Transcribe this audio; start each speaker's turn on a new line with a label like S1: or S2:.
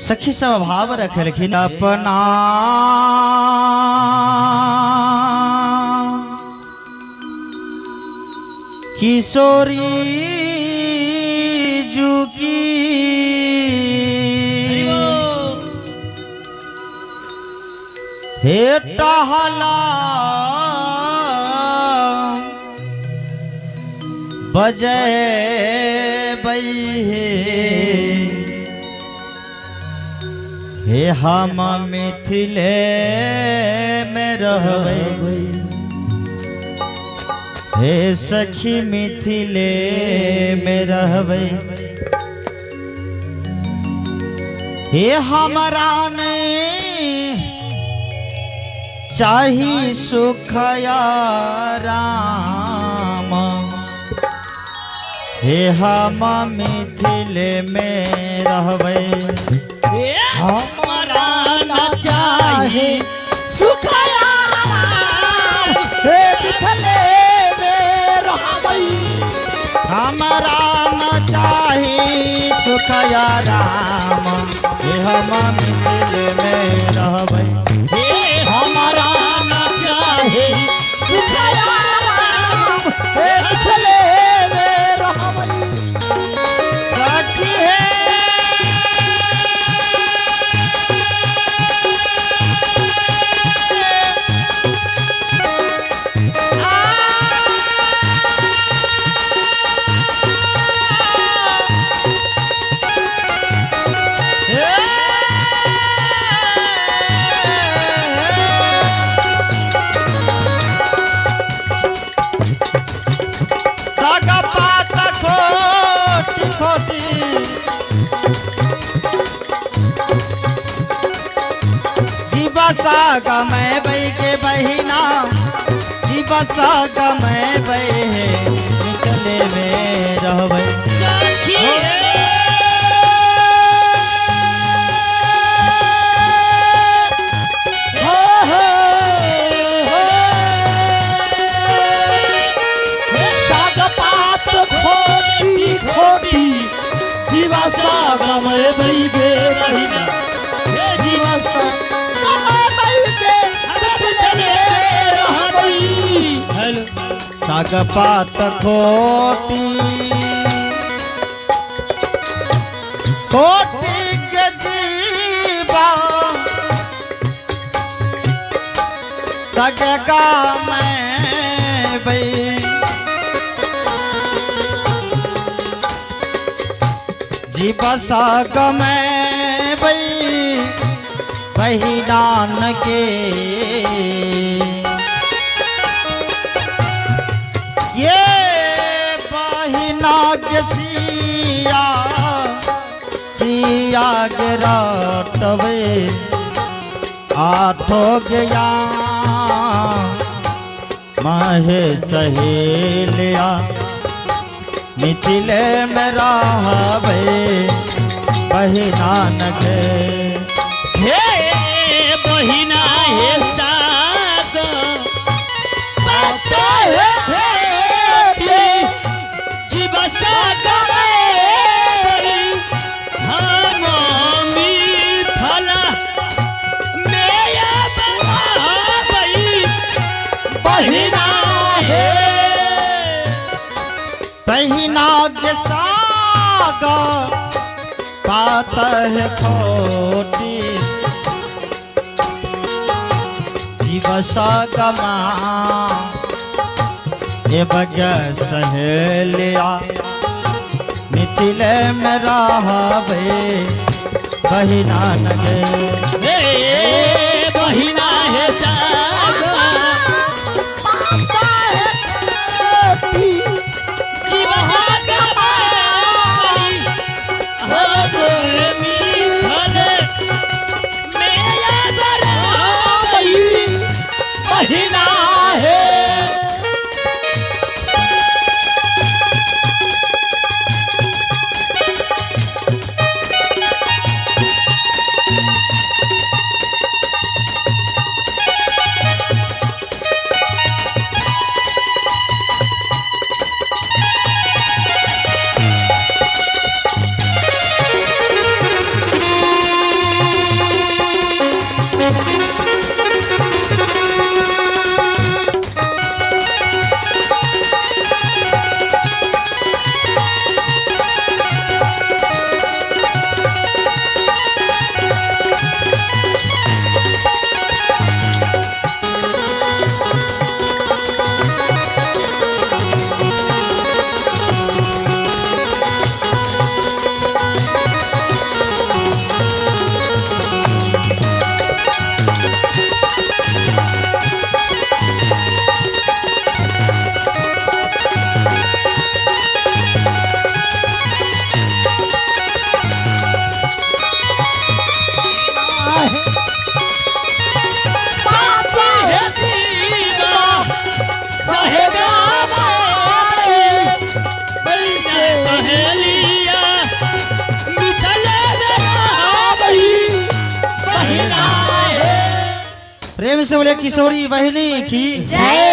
S1: सखी सब भाव रखलखिन अपना किशोरी जुकी हे टहला बजय बई हे हम मिथिले में रहबै हे सखी मिथिले में रहबै हे हमरा ने चाही सुखया राम हे हम मिथिले में रहबै
S2: हमरा न चाहे सुखया हे मिथिले में रहबै
S1: हमरा न चाही सुखया राम हे हम मिथिले में रहबै
S2: हमरा न चाहे सुखया राम हे मिथिले में रहबै
S1: सखी है साग मैं बई के बहिना जीवा साग मैं बई है निकले में रहबै
S2: सखी साग पात खोटी खोटी जीवा साग मैं बई के बहिना जीवा साग
S1: साग पात खोटी खोटी के जीवा सगगा मैं बई जीवा साग मैं बई बहिदान के ये बहिना के सिया सिया गिरटवे आठो गया माहे सहेलिया मिथिले में रहबै बहिदान के
S2: हे बहिना हे साग पाता हे जीवा साग हम मिथिला में रहबै बहिना हे
S1: बहिना के साग पात है खोटी जीव सागमा ये बगैर सहेलिया मिथिले में रहबै बहिना नगे
S2: बहिना हे साग जीवा बहिना है
S1: प्रेम से बोले किशोरी बहनी की
S2: जय।